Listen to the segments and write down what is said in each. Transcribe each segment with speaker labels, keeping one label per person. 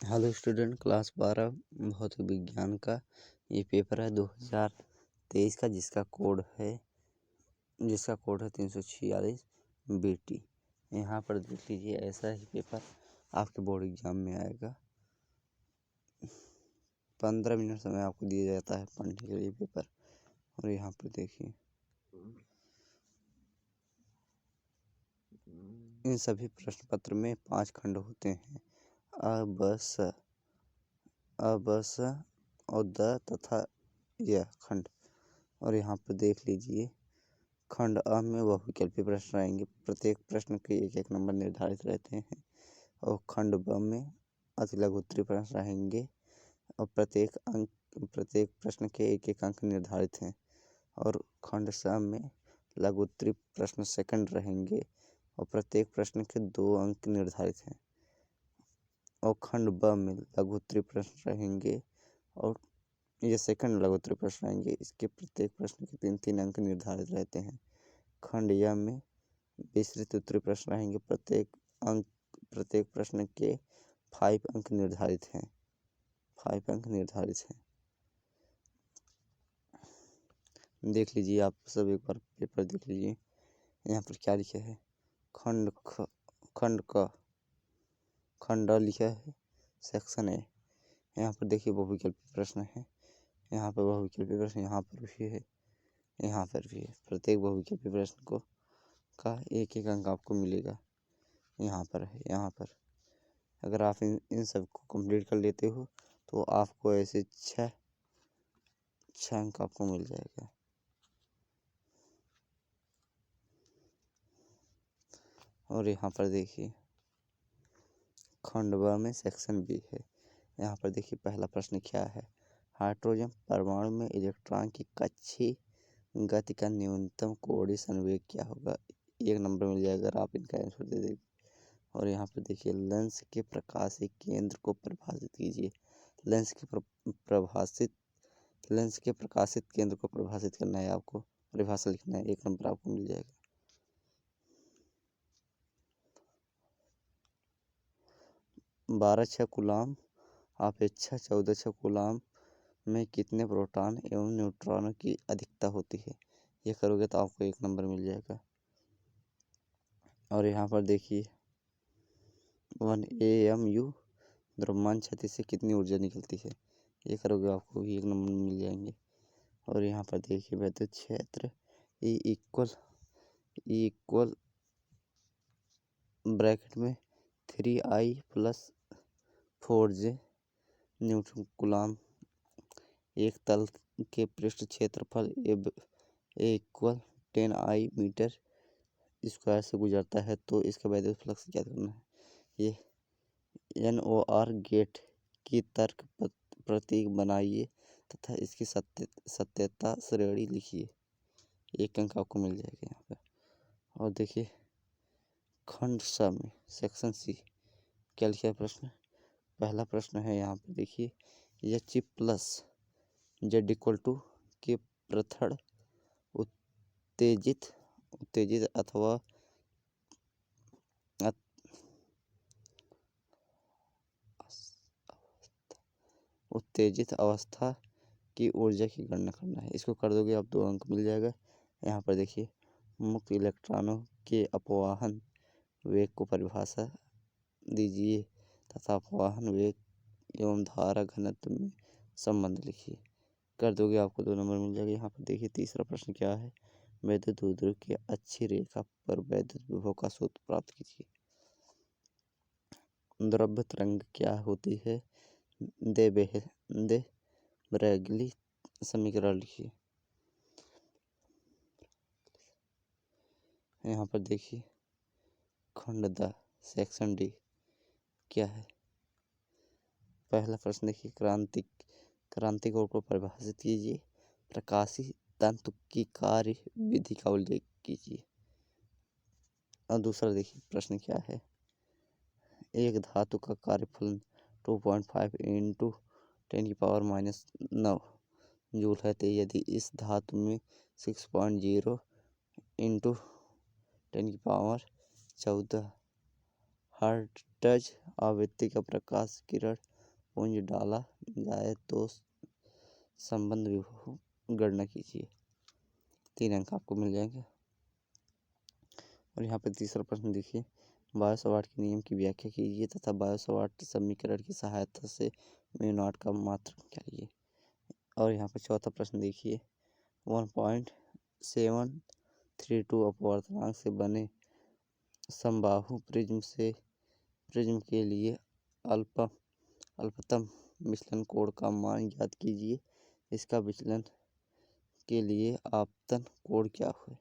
Speaker 1: Hello student, class 12 भौतिक विज्ञान का ये पेपर है 2023 का, जिसका कोड है 346 BT। यहाँ पर देख लीजिए, ऐसा ही पेपर आपके बोर्ड एग्जाम में आएगा। 15 मिनट समय आपको दिया जाता है पढ़ने के लिए पेपर। और यहाँ पर देखिए, इन सभी प्रश्न पत्र में 5 खंड होते हैं, अ, ब, स और द तथा यह खंड। और यहाँ पर देख लीजिए, खंड अ में बहुविकल्पी प्रश्न रहेंगे। प्रत्येक प्रश्न के एक नंबर निर्धारित रहते हैं। और खंड ब में अति लघु उत्तरीय प्रश्न रहेंगे और प्रत्येक प्रश्न के एक अंक निर्धारित हैं। और खंड स में लघु उत्तरीय प्रश्न सेकंड रहेंगे और प्रत्येक प्रश्न के 2 अंक निर्धारित हैं। और खंड ब में लघु उत्तरीय प्रश्न रहेंगे और ये सेकंड लघु उत्तरीय प्रश्न रहेंगे। इसके प्रत्येक प्रश्न के 3-3 अंक निर्धारित रहते हैं। खंड य में विस्तृत उत्तरीय प्रश्न रहेंगे। प्रत्येक प्रश्न के 5 अंक निर्धारित हैं। देख लीजिए, आप सब एक बार पेपर देख लीजिए। यहाँ पर क्या लिखा है? खंड अ लिखा है, सेक्शन ए। यहाँ पर देखिए, बहुविकल्पी प्रश्न है। यहाँ पर बहुविकल्पी प्रश्न यहाँ पर भी है, यहाँ पर भी है। प्रत्येक बहुविकल्पी प्रश्न का एक अंक आपको मिलेगा। यहाँ पर अगर आप इन सब को कंप्लीट कर लेते हो तो आपको ऐसे 6 अंक आपको मिल जाएगा। और यहाँ पर देखिए, खंड ब में सेक्शन बी है। यहाँ पर देखिए, पहला प्रश्न क्या है? हाइड्रोजन परमाणु में इलेक्ट्रॉन की कक्षीय गति का न्यूनतम कोणीय संवेग क्या होगा? 1 नंबर मिल जाएगा अगर आप इनका आंसर दे देंगे। और यहाँ पर देखिए, लेंस के प्रकाशीय केंद्र को परिभाषित कीजिए। लेंस के प्रकाशित केंद्र को परिभाषित करना है, आपको परिभाषा लिखना है। 1 नंबर आपको मिल जाएगा। 12 कूलाम अपेक्षा 14 कूलाम में कितने प्रोटॉन एवं न्यूट्रॉनों की अधिकता होती है? ये करोगे तो आपको 1 नंबर मिल जाएगा। और यहाँ पर देखिए, 1 AMU द्रव्यमान क्षति से कितनी ऊर्जा निकलती है? ये करोगे आपको भी 1 नंबर मिल जाएंगे। और यहाँ पर देखिए, विद्युत क्षेत्र E इक्वल ब्रैकेट में 3I + 4J न्यूटन कूलाम एक तल के पृष्ठ क्षेत्रफल ए इक्वल 10I मीटर स्क्वायर से गुजरता है, तो इसका वैद्युत फ्लक्स क्या करना है? ये NOR गेट की तर्क प्रतीक बनाइए तथा इसकी सत्यता श्रेणी लिखिए। 1 अंक आपको मिल जाएगा यहाँ पर। और देखिए, खंड स में सेक्शन सी क्या लिखा है प्रश्न? पहला प्रश्न है, यहाँ पर देखिए, H प्लस Z = के प्रथड़ उत्तेजित अवस्था की ऊर्जा की गणना करना है। इसको कर दोगे आप 2 अंक मिल जाएगा। यहाँ पर देखिए, मुक्त इलेक्ट्रॉनों के अपवाहन वेग को परिभाषा दीजिए तथा अपवाहन वेग एवं धारा घनत्व में संबंध लिखिए। कर दोगे आपको 2 नंबर मिल जाएगा। यहाँ पर देखिए, तीसरा प्रश्न क्या है? वैद्युत द्विध्रुव की अच्छी रेखा पर वैद्युत विभव का सूत्र प्राप्त कीजिए। द्रव्य तरंग क्या होती है? दे ब्रेगली समीकरण लिखिए। यहाँ पर देखिए, खंड द सेक्शन डी क्या है? पहला प्रश्न देखिए, क्रांतिकोण को परिभाषित कीजिए। प्रकाशीय तंतु की कार्य विधि का उल्लेख कीजिए। और दूसरा देखिए, प्रश्न क्या है? एक धातु का कार्यफलन 2.5 × 10⁻⁹ जूल है, तो यदि इस धातु में 6.0 × 10⁻14 हर्ट्ज आवृत्ति का प्रकाश किरण पुंज डाला जाए तो संबंध विभव गणना कीजिए। 3 अंक आपको मिल जाएंगे। और यहाँ पे तीसरा प्रश्न देखिए, बायो-सवार्ट के नियम की व्याख्या कीजिए तथा बायो-सवार्ट समीकरण की सहायता से म्यू नॉट का मात्रक निकालिए। और यहाँ पे चौथा प्रश्न देखिए, 1.732 अपवर्तनांक से बने समबाहु प्रिज्म के लिए अल्पतम विचलन कोण का मान ज्ञात कीजिए। इसका विचलन के लिए आपतन कोण क्या है?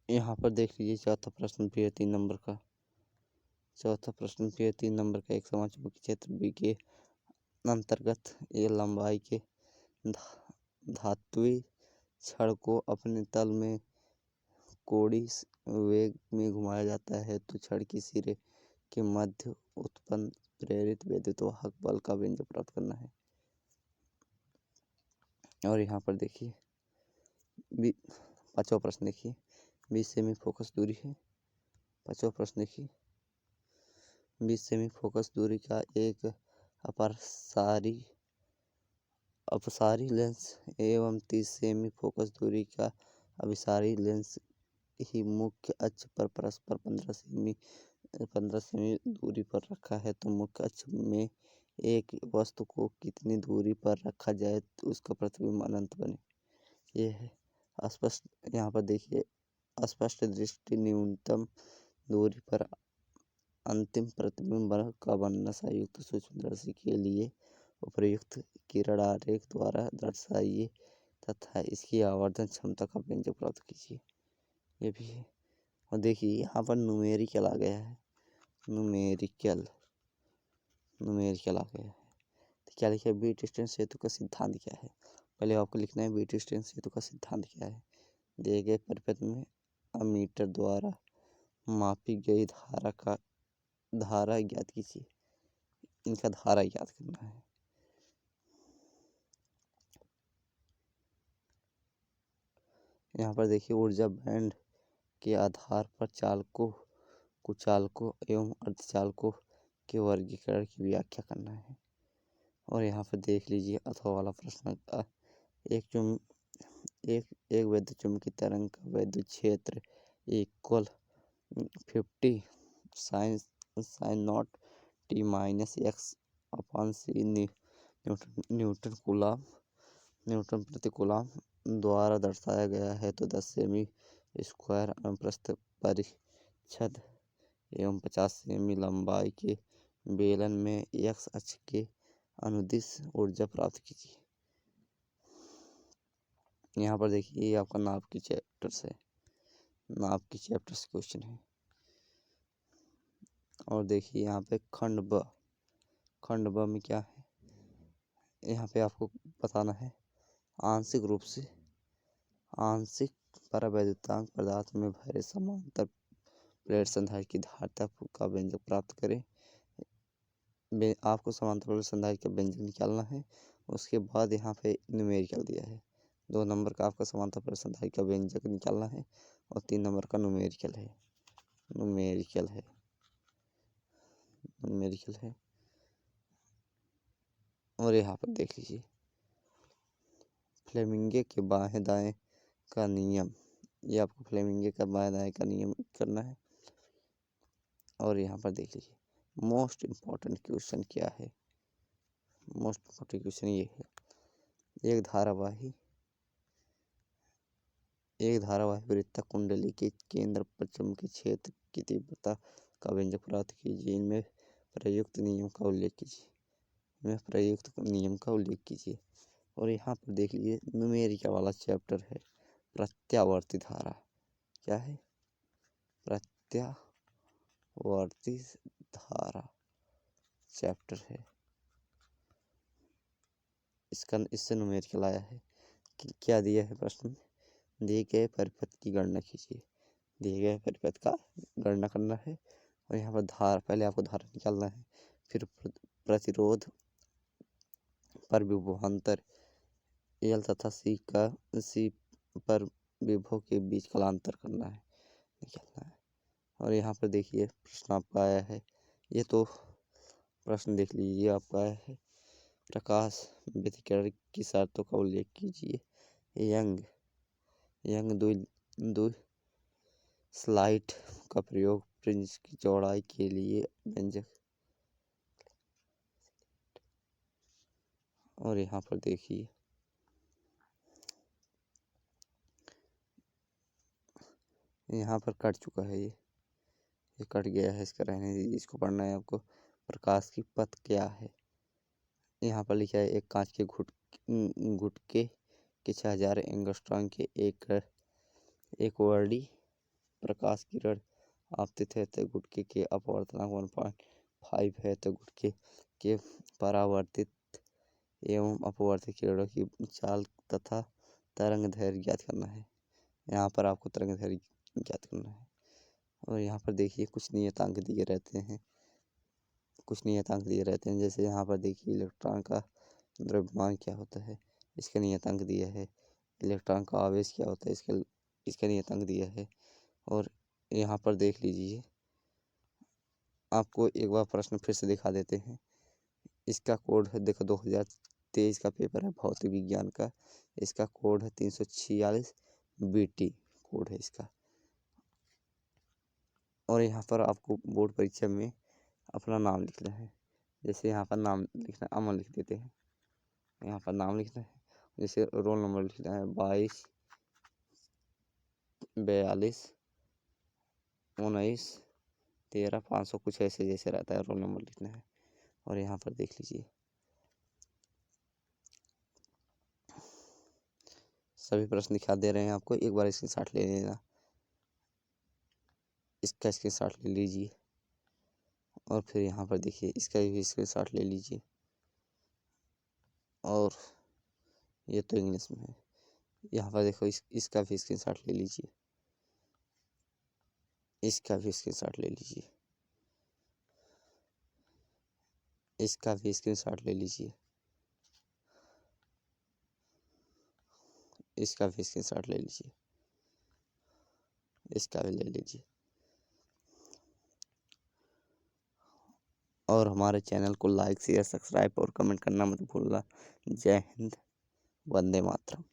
Speaker 1: यहाँ पर देख लीजिए चौथा प्रश्न फिर 3 नंबर का। एक समचुंबकीय क्षेत्र B के अंतर्गत ये लंबाई के धात्विक छड़ को अपने तल में कोणीय वेग में घुमाया जाता है तो छड़ के सिरे के मध्य उत्पन्न प्रेरित विद्युतवाहक बल का व्यंजक प्राप्त करना है। और यहाँ पर देखिए पांचवा प्रश्न देखिए, 20 सेमी फोकस दूरी है। पांचवा प्रश्न देखिए, 20 सेमी फोकस दूरी का एक अपसारी लेंस एवं 30 सेमी फोकस दूरी का अभिसारी लेंस ही मुख्य अक्ष पर परस्पर 15 सेमी दूरी पर रखा है तो मुख्य अक्ष में एक वस्तु को कितनी दूरी पर रखा जाए तो उसका प्रतिबिंब अनंत बने। ये है स्पष्ट। यहाँ पर देखिए, स्पष्ट दृष्टि न्यूनतम दूरी पर अंतिम प्रतिबिंब का बनना संयुक्त सूक्ष्मदर्शी के लिए उपयुक्त किरण आरेख द्वारा दर्शाइए तथा इसकी आवर्धन क्षमता का व्यंजक प्राप्त कीजिए। ये भी है। और देखिए यहाँ पर न्यूमेरिकल आ गया है। न्यूमेरिकल आ गया है तो क्या लिखा है? बीट स्ट्रेन सेतु का सिद्धांत क्या है? पहले आपको लिखना है बीट स्ट्रेन सेतु का सिद्धांत क्या है। दिए गए परिपथ में अमीटर द्वारा मापी गई धारा ज्ञात कीजिए। इनका धारा ज्ञात करना है। यहाँ पर देखिए, ऊर्जा बैंड के आधार पर चालकों, कुचालकों एवं अर्धचालकों के वर्गीकरण की व्याख्या करना है। और यहाँ पर देख लीजिए अथवा वाला प्रश्न का, एक विद्युत चुम्बकीय तरंग का विद्युत क्षेत्र इक्वल 50 साइन नॉट t minus x upon c newton प्रति कूलम द्वारा दर्शाया गया है तो 10 सेमी स्क्वायर अनुप्रस्थ परिच्छेद एवं 50 सेमी लंबाई के बेलन में x अक्ष के अनुदिश ऊर्जा प्राप्त कीजिए। यहाँ पर देखिए, ये आपका नाप की चैप्टर से क्वेश्चन है। और देखिए यहाँ पे खंड ब में क्या है, यहाँ पे आपको बताना है आंशिक परावैद्युतांक पदार्थ में भरे समांतर प्लेट संधारित्र की धारिता का व्यंजक प्राप्त करें। आपको समांतर प्लेट संधारित्र का व्यंजक निकालना है। उसके बाद यहाँ पे न्यूमेरिकल दिया है। 2 नंबर का आपका समांतर प्लेट संधारित्र का व्यंजक निकालना है और 3 नंबर का न्यूमेरिकल है। और यहाँ पर देख लीजिए फ्लेमिंगे के बाएं दाएं का नियम, ये आपको फ्लेमिंगे का बाएं दाएं का नियम करना है। और यहाँ पर देख लीजिए मोस्ट इम्पॉर्टेंट क्वेश्चन क्या है। मोस्ट इम्पॉर्टेंट क्वेश्चन ये है, एक धारावाही वृत्तक कुंडली के केंद्र पर चुंबकीय क्षेत्र की तीव्रता का व्यंजक प्राप्त कीजिए। इनमें प्रयुक्त नियम का उल्लेख कीजिए। और यहाँ पर देख लीजिए न्यूमेरिकल वाला चैप्टर है, प्रत्यावर्ती धारा। क्या है? प्रत्यावर्ती धारा चैप्टर है। इससे न्यूमेरिकल आया है कि क्या दिया है प्रश्न में, दिए गए परिपथ की गणना कीजिए। दिए गए परिपथ का गणना करना है। और यहाँ पर पहले आपको धारा निकालना है, फिर प्रतिरोध पर विभवांतर एल तथा सी पर विभव के बीच कलांतर निकालना है। और यहाँ पर देखिए प्रश्न आपका आया है, ये तो प्रश्न देख लीजिए आपका है, प्रकाश व्यतिकरण की शर्तों का उल्लेख कीजिए। यंग द्वि स्लाइड का प्रयोग फ्रिंज की चौड़ाई के लिए व्यंजक। और यहाँ पर देखिए यहाँ पर कट चुका है, ये कट गया है, इसका रहने दीजिए, इसको पढ़ना है आपको। प्रकाश की पथ क्या है? यहाँ पर लिखा है एक कांच के गुटके के 6000 एंगस्ट्रॉम के एक वर्डी प्रकाश किरण आपतित है तो गुटके के अपवर्तनांक 1.5 है, तो गुटके के परावर्तित एवं अपवर्तित किरणों की चाल तथा तरंग दैर्घ्य ज्ञात करना है। यहाँ पर आपको तरंग दैर्घ्य ज्ञात करना है। और यहाँ पर देखिए कुछ नियतांक दिए रहते हैं, जैसे यहाँ पर देखिए इलेक्ट्रॉन का द्रव्यमान क्या होता है, इसका नियतांक दिया है। इलेक्ट्रॉन का आवेश क्या होता है, इसका नियतांक दिया है। और यहाँ पर देख लीजिए, आपको एक बार प्रश्न फिर से दिखा देते हैं। इसका कोड है, देखो 2023 का पेपर है भौतिक विज्ञान का, इसका कोड है 346 BT कोड है इसका। और यहाँ पर आपको बोर्ड परीक्षा में अपना नाम लिखना है। जैसे यहाँ पर नाम लिखना, अमन लिख देते हैं, यहाँ पर नाम लिखना है। जैसे रोल नंबर लिखना है 22 42 19 13 500 कुछ ऐसे जैसे रहता है, रोल नंबर लिखना है। और यहाँ पर देख लीजिए सभी प्रश्न दिखा दे रहे हैं आपको, एक बार स्क्रीनशॉट ले लेना, इसका स्क्रीनशॉट ले लीजिए। और फिर यहाँ पर देखिए इसका भी स्क्रीनशॉट ले लीजिए। और ये तो इंग्लिश में है, यहाँ पर देखो इसका भी स्क्रीनशॉट ले लीजिए, इसका भी स्क्रीनशॉट ले लीजिए, इसका भी स्क्रीनशॉट ले लीजिए, इसका भी स्क्रीनशॉट ले लीजिए, इसका भी ले लीजिए। और हमारे चैनल को लाइक शेयर सब्सक्राइब और कमेंट करना मत भूलना। जय हिंद, वंदे मातरम।